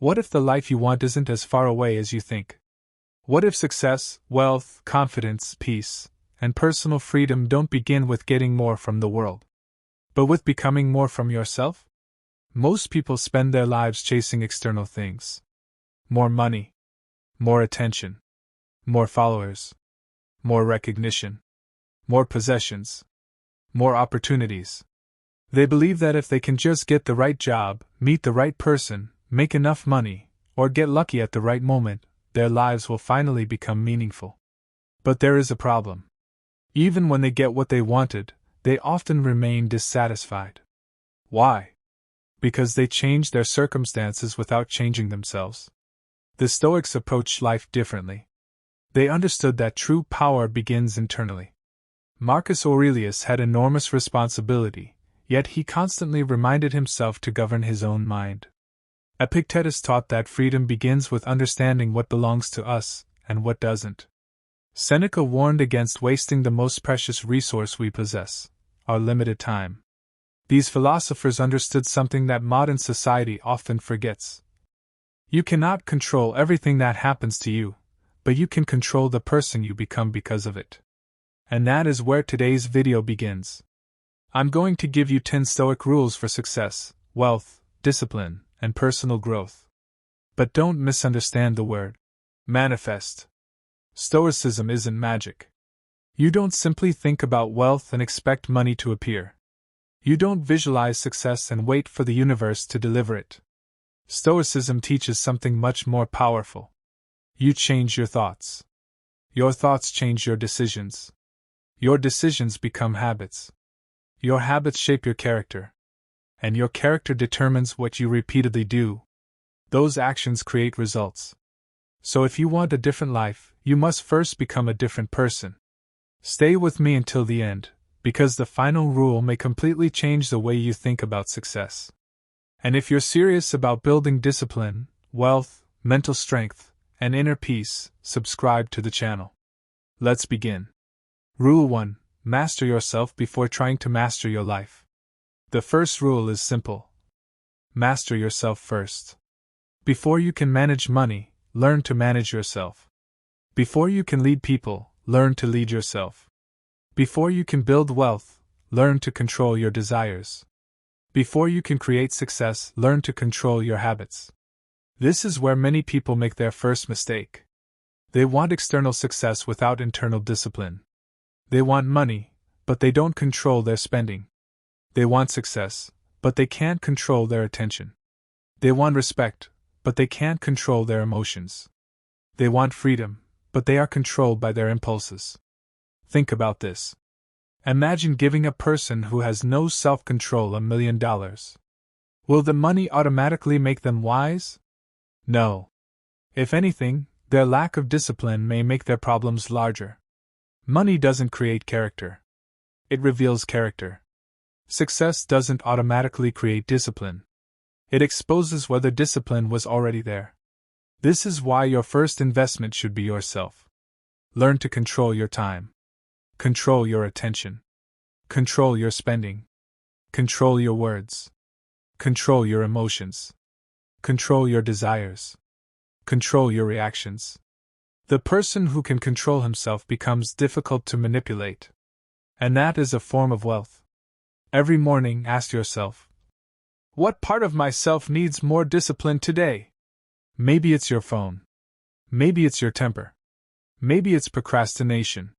What if the life you want isn't as far away as you think? What if success, wealth, confidence, peace, and personal freedom don't begin with getting more from the world, but with becoming more from yourself? Most people spend their lives chasing external things. More money, more attention, more followers, more recognition, more possessions, more opportunities. They believe that if they can just get the right job, meet the right person, make enough money, or get lucky at the right moment, their lives will finally become meaningful. But there is a problem. Even when they get what they wanted, they often remain dissatisfied. Why? Because they changed their circumstances without changing themselves. The Stoics approached life differently. They understood that true power begins internally. Marcus Aurelius had enormous responsibility, yet he constantly reminded himself to govern his own mind. Epictetus taught that freedom begins with understanding what belongs to us and what doesn't. Seneca warned against wasting the most precious resource we possess, our limited time. These philosophers understood something that modern society often forgets. You cannot control everything that happens to you, but you can control the person you become because of it. And that is where today's video begins. I'm going to give you 10 Stoic rules for success, wealth, discipline, and personal growth. But don't misunderstand the word manifest. Stoicism isn't magic. You don't simply think about wealth and expect money to appear. You don't visualize success and wait for the universe to deliver it. Stoicism teaches something much more powerful. You change your thoughts. Your thoughts change your decisions. Your decisions become habits. Your habits shape your character. And your character determines what you repeatedly do. Those actions create results. So if you want a different life, you must first become a different person. Stay with me until the end, because the final rule may completely change the way you think about success. And if you're serious about building discipline, wealth, mental strength, and inner peace, subscribe to the channel. Let's begin. Rule 1. Master yourself before trying to master your life. The first rule is simple. Master yourself first. Before you can manage money, learn to manage yourself. Before you can lead people, learn to lead yourself. Before you can build wealth, learn to control your desires. Before you can create success, learn to control your habits. This is where many people make their first mistake. They want external success without internal discipline. They want money, but they don't control their spending. They want success, but they can't control their attention. They want respect, but they can't control their emotions. They want freedom, but they are controlled by their impulses. Think about this. Imagine giving a person who has no self-control $1 million. Will the money automatically make them wise? No. If anything, their lack of discipline may make their problems larger. Money doesn't create character. It reveals character. Success doesn't automatically create discipline. It exposes whether discipline was already there. This is why your first investment should be yourself. Learn to control your time. Control your attention. Control your spending. Control your words. Control your emotions. Control your desires. Control your reactions. The person who can control himself becomes difficult to manipulate. And that is a form of wealth. Every morning ask yourself, what part of myself needs more discipline today? Maybe it's your phone. Maybe it's your temper. Maybe it's procrastination.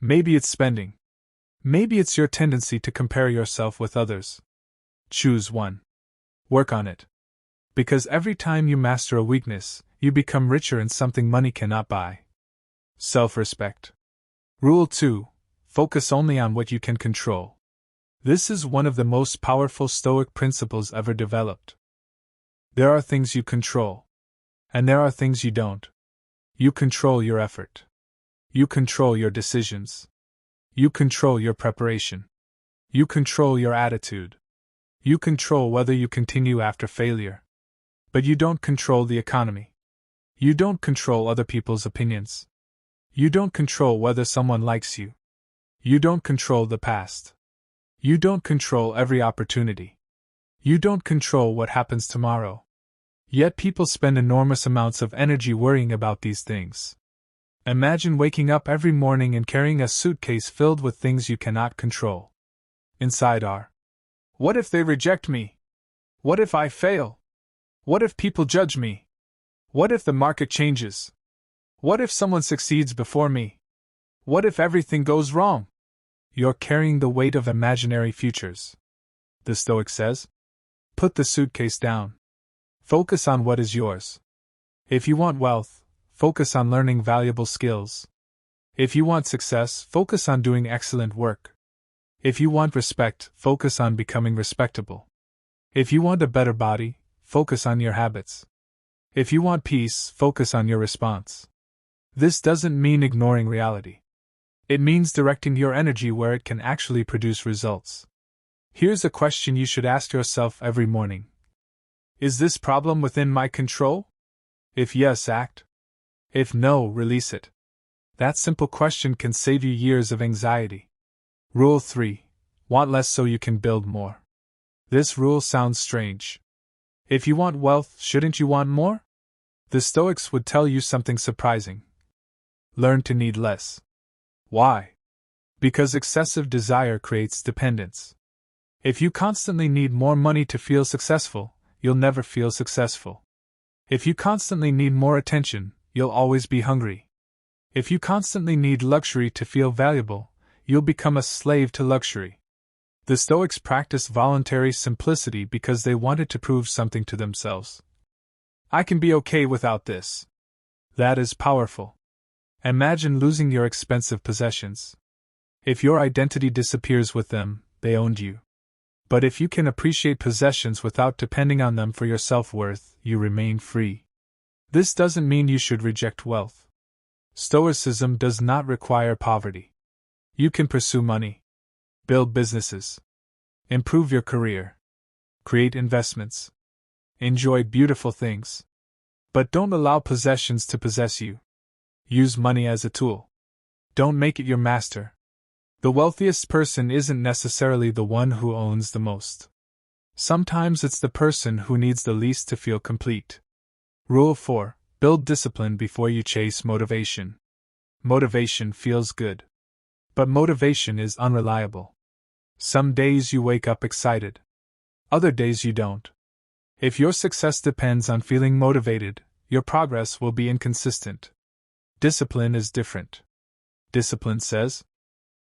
Maybe it's spending. Maybe it's your tendency to compare yourself with others. Choose one. Work on it. Because every time you master a weakness, you become richer in something money cannot buy. Self-respect. Rule 2. Focus only on what you can control. This is one of the most powerful Stoic principles ever developed. There are things you control. And there are things you don't. You control your effort. You control your decisions. You control your preparation. You control your attitude. You control whether you continue after failure. But you don't control the economy. You don't control other people's opinions. You don't control whether someone likes you. You don't control the past. You don't control every opportunity. You don't control what happens tomorrow. Yet people spend enormous amounts of energy worrying about these things. Imagine waking up every morning and carrying a suitcase filled with things you cannot control. Inside are: what if they reject me? What if I fail? What if people judge me? What if the market changes? What if someone succeeds before me? What if everything goes wrong? You're carrying the weight of imaginary futures. The Stoic says, put the suitcase down. Focus on what is yours. If you want wealth, focus on learning valuable skills. If you want success, focus on doing excellent work. If you want respect, focus on becoming respectable. If you want a better body, focus on your habits. If you want peace, focus on your response. This doesn't mean ignoring reality. It means directing your energy where it can actually produce results. Here's a question you should ask yourself every morning. Is this problem within my control? If yes, act. If no, release it. That simple question can save you years of anxiety. Rule 3. Want less so you can build more. This rule sounds strange. If you want wealth, shouldn't you want more? The Stoics would tell you something surprising. Learn to need less. Why? Because excessive desire creates dependence. If you constantly need more money to feel successful, you'll never feel successful. If you constantly need more attention, you'll always be hungry. If you constantly need luxury to feel valuable, you'll become a slave to luxury. The Stoics practiced voluntary simplicity because they wanted to prove something to themselves. I can be okay without this. That is powerful. Imagine losing your expensive possessions. If your identity disappears with them, they owned you. But if you can appreciate possessions without depending on them for your self-worth, you remain free. This doesn't mean you should reject wealth. Stoicism does not require poverty. You can pursue money, build businesses, improve your career, create investments, enjoy beautiful things. But don't allow possessions to possess you. Use money as a tool. Don't make it your master. The wealthiest person isn't necessarily the one who owns the most. Sometimes it's the person who needs the least to feel complete. Rule 4. Build discipline before you chase motivation. Motivation feels good. But motivation is unreliable. Some days you wake up excited. Other days you don't. If your success depends on feeling motivated, your progress will be inconsistent. Discipline is different. Discipline says,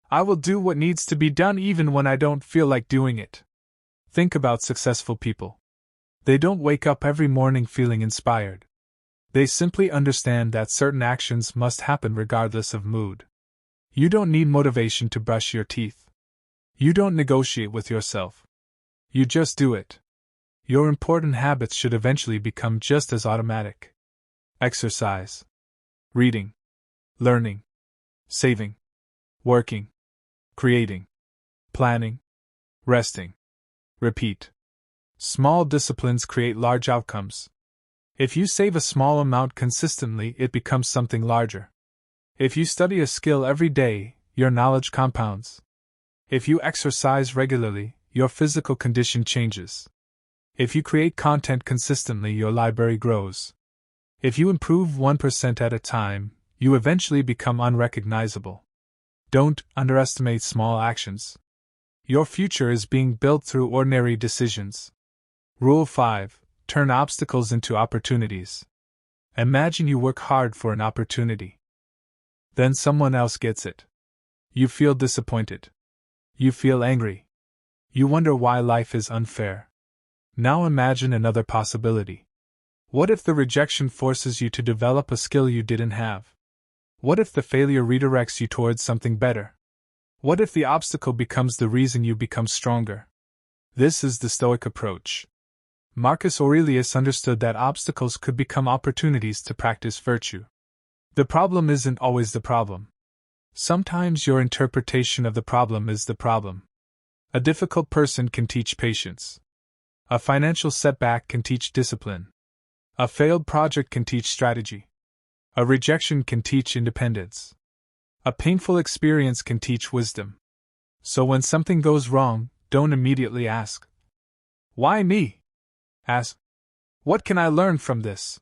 I will do what needs to be done even when I don't feel like doing it. Think about successful people. They don't wake up every morning feeling inspired. They simply understand that certain actions must happen regardless of mood. You don't need motivation to brush your teeth. You don't negotiate with yourself. You just do it. Your important habits should eventually become just as automatic. Exercise. Reading. Learning. Saving. Working. Creating. Planning. Resting. Repeat. Small disciplines create large outcomes. If you save a small amount consistently, it becomes something larger. If you study a skill every day, your knowledge compounds. If you exercise regularly, your physical condition changes. If you create content consistently, your library grows. If you improve 1% at a time, you eventually become unrecognizable. Don't underestimate small actions. Your future is being built through ordinary decisions. Rule 5. Turn obstacles into opportunities. Imagine you work hard for an opportunity. Then someone else gets it. You feel disappointed. You feel angry. You wonder why life is unfair. Now imagine another possibility. What if the rejection forces you to develop a skill you didn't have? What if the failure redirects you towards something better? What if the obstacle becomes the reason you become stronger? This is the Stoic approach. Marcus Aurelius understood that obstacles could become opportunities to practice virtue. The problem isn't always the problem. Sometimes your interpretation of the problem is the problem. A difficult person can teach patience. A financial setback can teach discipline. A failed project can teach strategy. A rejection can teach independence. A painful experience can teach wisdom. So when something goes wrong, don't immediately ask, why me? Ask, What can I learn from this?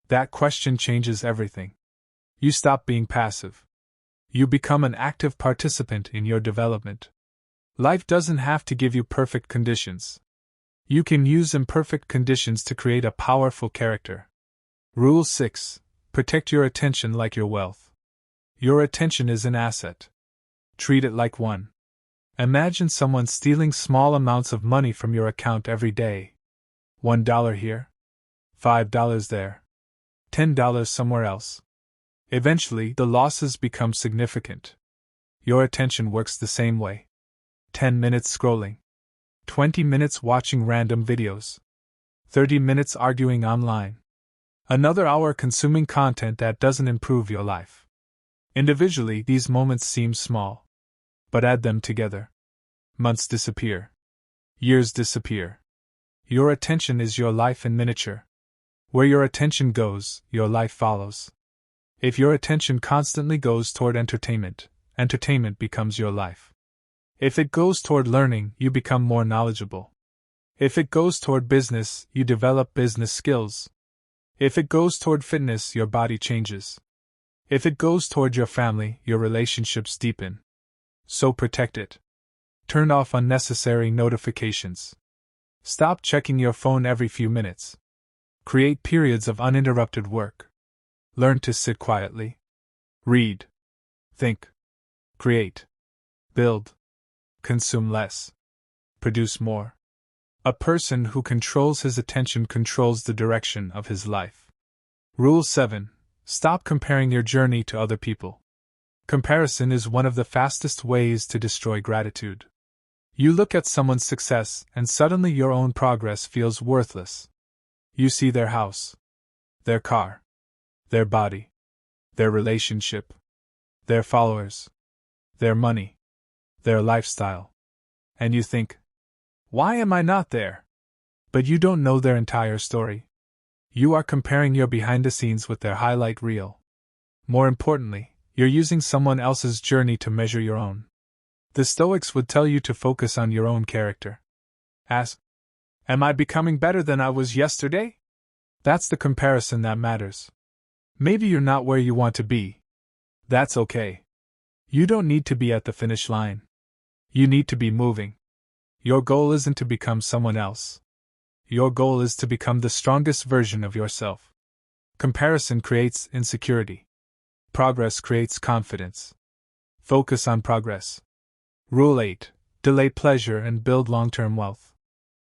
That question changes everything. You stop being passive. You become an active participant in your development. Life doesn't have to give you perfect conditions. You can use imperfect conditions to create a powerful character. Rule 6. Protect your attention like your wealth. Your attention is an asset. Treat it like one. Imagine someone stealing small amounts of money from your account every day. $1 here, $5 there, $10 somewhere else. Eventually, the losses become significant. Your attention works the same way. 10 minutes scrolling, 20 minutes watching random videos, 30 minutes arguing online, another hour consuming content that doesn't improve your life. Individually, these moments seem small, but add them together. Months disappear. Years disappear. Your attention is your life in miniature. Where your attention goes, your life follows. If your attention constantly goes toward entertainment, entertainment becomes your life. If it goes toward learning, you become more knowledgeable. If it goes toward business, you develop business skills. If it goes toward fitness, your body changes. If it goes toward your family, your relationships deepen. So protect it. Turn off unnecessary notifications. Stop checking your phone every few minutes. Create periods of uninterrupted work. Learn to sit quietly. Read. Think. Create. Build. Consume less. Produce more. A person who controls his attention controls the direction of his life. Rule 7. Stop comparing your journey to other people. Comparison is one of the fastest ways to destroy gratitude. You look at someone's success and suddenly your own progress feels worthless. You see their house, their car, their body, their relationship, their followers, their money, their lifestyle. And you think, why am I not there? But you don't know their entire story. You are comparing your behind the scenes with their highlight reel. More importantly, you're using someone else's journey to measure your own. The Stoics would tell you to focus on your own character. Ask, am I becoming better than I was yesterday? That's the comparison that matters. Maybe you're not where you want to be. That's okay. You don't need to be at the finish line. You need to be moving. Your goal isn't to become someone else. Your goal is to become the strongest version of yourself. Comparison creates insecurity. Progress creates confidence. Focus on progress. Rule 8. Delay pleasure and build long-term wealth.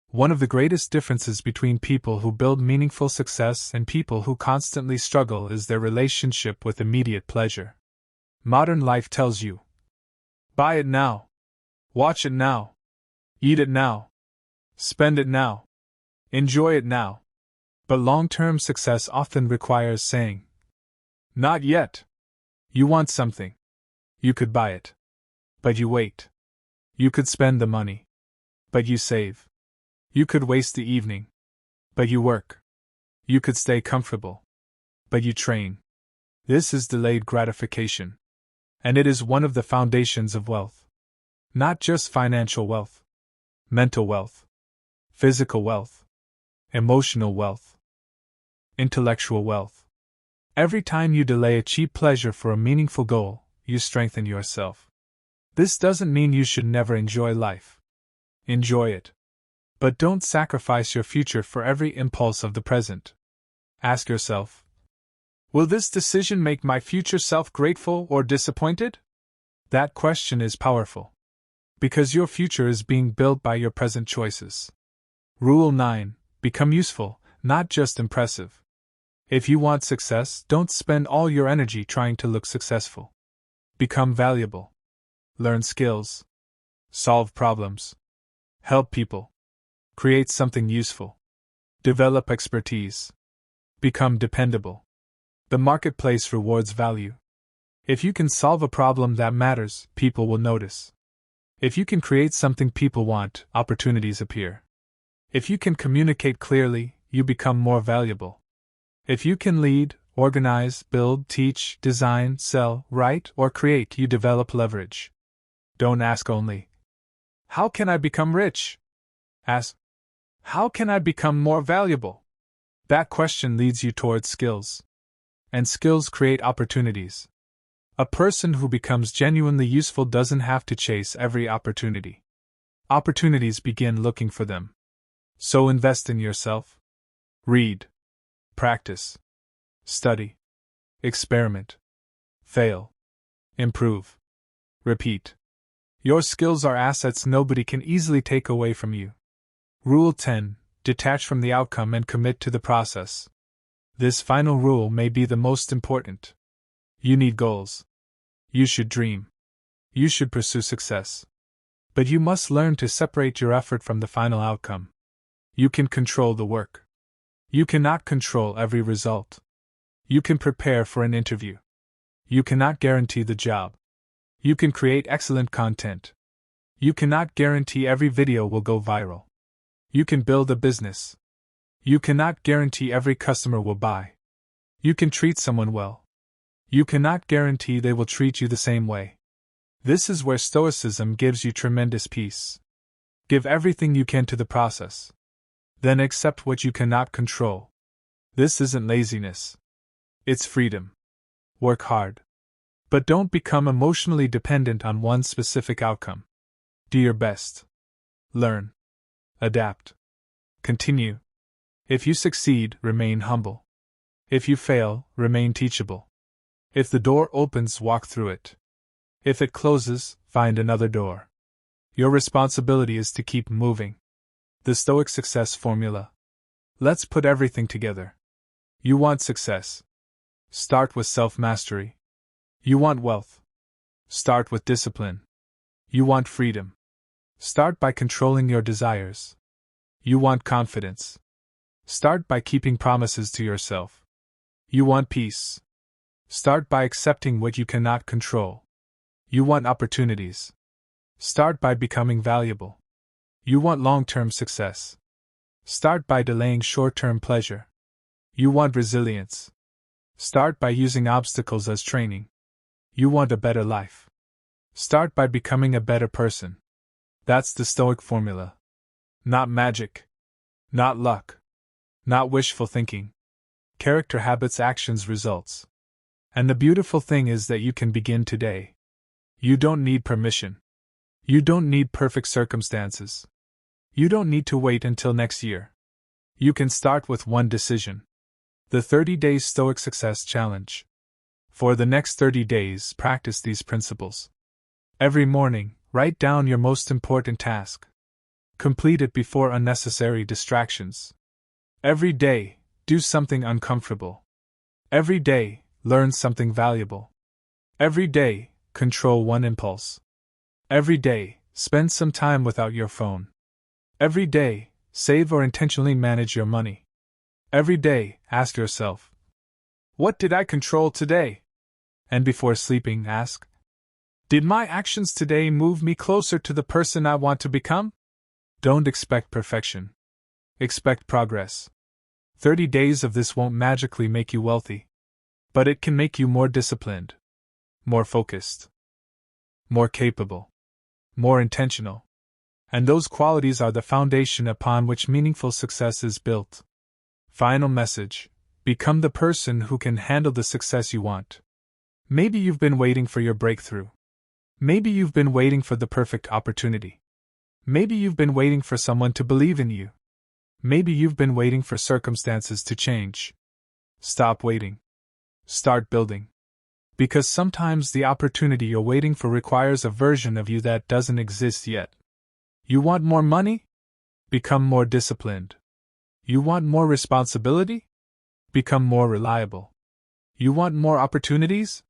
One of the greatest differences between people who build meaningful success and people who constantly struggle is their relationship with immediate pleasure. Modern life tells you, buy it now, watch it now, eat it now, spend it now, enjoy it now. But long-term success often requires saying, not yet. You want something. You could buy it. But you wait. You could spend the money. But you save. You could waste the evening. But you work. You could stay comfortable. But you train. This is delayed gratification. And it is one of the foundations of wealth. Not just financial wealth. Mental wealth. Physical wealth. Emotional wealth. Intellectual wealth. Every time you delay a cheap pleasure for a meaningful goal, you strengthen yourself. This doesn't mean you should never enjoy life. Enjoy it. But don't sacrifice your future for every impulse of the present. Ask yourself, will this decision make my future self grateful or disappointed? That question is powerful. Because your future is being built by your present choices. Rule 9. Become useful, not just impressive. If you want success, don't spend all your energy trying to look successful. Become valuable. Learn skills. Solve problems. Help people. Create something useful. Develop expertise. Become dependable. The marketplace rewards value. If you can solve a problem that matters, people will notice. If you can create something people want, opportunities appear. If you can communicate clearly, you become more valuable. If you can lead, organize, build, teach, design, sell, write, or create, you develop leverage. Don't ask only, how can I become rich? Ask, how can I become more valuable? That question leads you towards skills. And skills create opportunities. A person who becomes genuinely useful doesn't have to chase every opportunity. Opportunities begin looking for them. So invest in yourself. Read. Practice. Study. Experiment. Fail. Improve. Repeat. Your skills are assets nobody can easily take away from you. Rule 10. Detach from the outcome and commit to the process. This final rule may be the most important. You need goals. You should dream. You should pursue success. But you must learn to separate your effort from the final outcome. You can control the work. You cannot control every result. You can prepare for an interview. You cannot guarantee the job. You can create excellent content. You cannot guarantee every video will go viral. You can build a business. You cannot guarantee every customer will buy. You can treat someone well. You cannot guarantee they will treat you the same way. This is where Stoicism gives you tremendous peace. Give everything you can to the process. Then accept what you cannot control. This isn't laziness. It's freedom. Work hard. But don't become emotionally dependent on one specific outcome. Do your best. Learn. Adapt. Continue. If you succeed, remain humble. If you fail, remain teachable. If the door opens, walk through it. If it closes, find another door. Your responsibility is to keep moving. The Stoic success formula. Let's put everything together. You want success. Start with self-mastery. You want wealth. Start with discipline. You want freedom. Start by controlling your desires. You want confidence. Start by keeping promises to yourself. You want peace. Start by accepting what you cannot control. You want opportunities. Start by becoming valuable. You want long-term success. Start by delaying short-term pleasure. You want resilience. Start by using obstacles as training. You want a better life. Start by becoming a better person. That's the Stoic formula. Not magic. Not luck. Not wishful thinking. Character, habits, actions, results. And the beautiful thing is that you can begin today. You don't need permission. You don't need perfect circumstances. You don't need to wait until next year. You can start with one decision. The 30 Days Stoic Success Challenge. For the next 30 days, practice these principles. Every morning, write down your most important task. Complete it before unnecessary distractions. Every day, do something uncomfortable. Every day, learn something valuable. Every day, control one impulse. Every day, spend some time without your phone. Every day, save or intentionally manage your money. Every day, ask yourself, what did I control today? And before sleeping, ask, did my actions today move me closer to the person I want to become? Don't expect perfection. Expect progress. 30 days of this won't magically make you wealthy. But it can make you more disciplined, more focused, more capable, more intentional. And those qualities are the foundation upon which meaningful success is built. Final message: become the person who can handle the success you want. Maybe you've been waiting for your breakthrough. Maybe you've been waiting for the perfect opportunity. Maybe you've been waiting for someone to believe in you. Maybe you've been waiting for circumstances to change. Stop waiting. Start building. Because sometimes the opportunity you're waiting for requires a version of you that doesn't exist yet. You want more money? Become more disciplined. You want more responsibility? Become more reliable. You want more opportunities?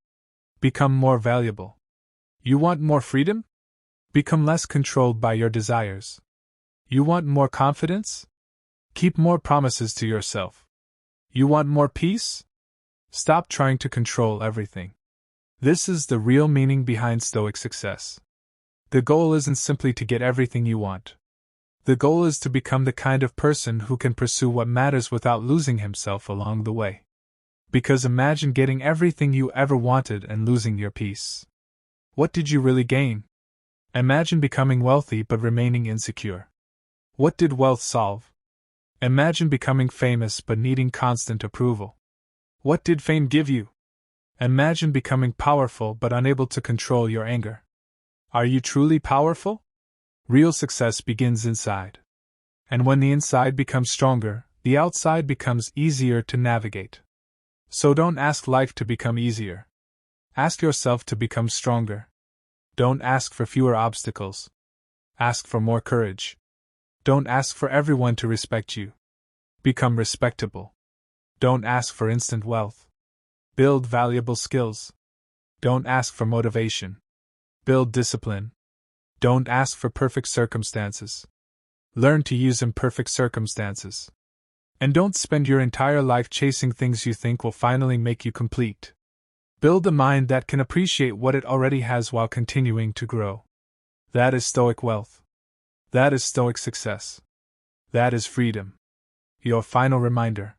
Become more valuable. You want more freedom? Become less controlled by your desires. You want more confidence? Keep more promises to yourself. You want more peace? Stop trying to control everything. This is the real meaning behind Stoic success. The goal isn't simply to get everything you want. The goal is to become the kind of person who can pursue what matters without losing himself along the way. Because imagine getting everything you ever wanted and losing your peace. What did you really gain? Imagine becoming wealthy but remaining insecure. What did wealth solve? Imagine becoming famous but needing constant approval. What did fame give you? Imagine becoming powerful but unable to control your anger. Are you truly powerful? Real success begins inside. And when the inside becomes stronger, the outside becomes easier to navigate. So don't ask life to become easier. Ask yourself to become stronger. Don't ask for fewer obstacles. Ask for more courage. Don't ask for everyone to respect you. Become respectable. Don't ask for instant wealth. Build valuable skills. Don't ask for motivation. Build discipline. Don't ask for perfect circumstances. Learn to use imperfect circumstances. And don't spend your entire life chasing things you think will finally make you complete. Build a mind that can appreciate what it already has while continuing to grow. That is Stoic wealth. That is Stoic success. That is freedom. Your final reminder.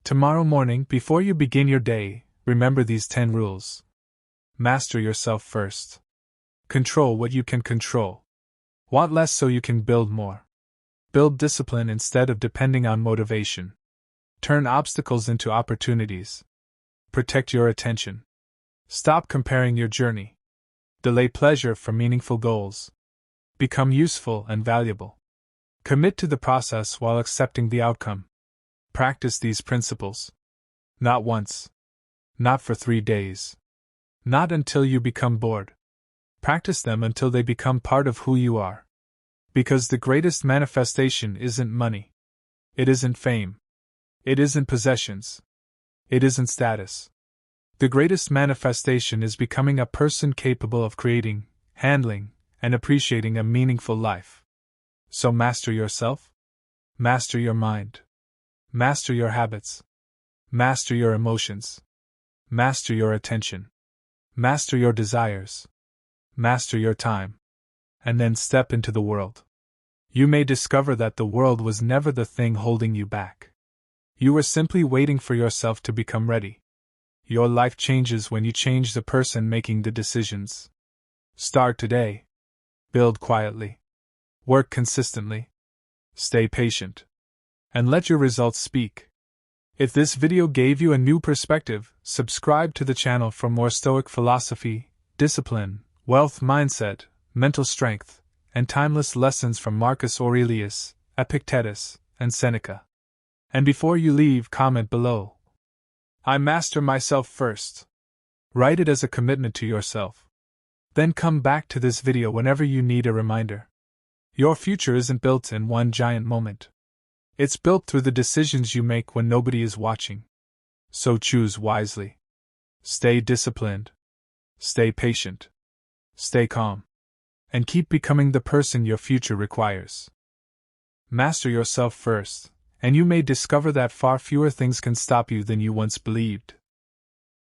Tomorrow morning, before you begin your day, remember these 10 rules. Master yourself first. Control what you can control. Want less so you can build more. Build discipline instead of depending on motivation. Turn obstacles into opportunities. Protect your attention. Stop comparing your journey. Delay pleasure for meaningful goals. Become useful and valuable. Commit to the process while accepting the outcome. Practice these principles. Not once. Not for 3 days. Not until you become bored. Practice them until they become part of who you are. Because the greatest manifestation isn't money. It isn't fame. It isn't possessions. It isn't status. The greatest manifestation is becoming a person capable of creating, handling, and appreciating a meaningful life. So master yourself. Master your mind. Master your habits. Master your emotions. Master your attention. Master your desires. Master your time. And then step into the world. You may discover that the world was never the thing holding you back. You were simply waiting for yourself to become ready. Your life changes when you change the person making the decisions. Start today. Build quietly. Work consistently. Stay patient. And let your results speak. If this video gave you a new perspective, subscribe to the channel for more Stoic philosophy, discipline, wealth mindset, mental strength, and timeless lessons from Marcus Aurelius, Epictetus, and Seneca. And before you leave, comment below. I master myself first. Write it as a commitment to yourself. Then come back to this video whenever you need a reminder. Your future isn't built in one giant moment. It's built through the decisions you make when nobody is watching. So choose wisely. Stay disciplined. Stay patient. Stay calm. And keep becoming the person your future requires. Master yourself first, and you may discover that far fewer things can stop you than you once believed.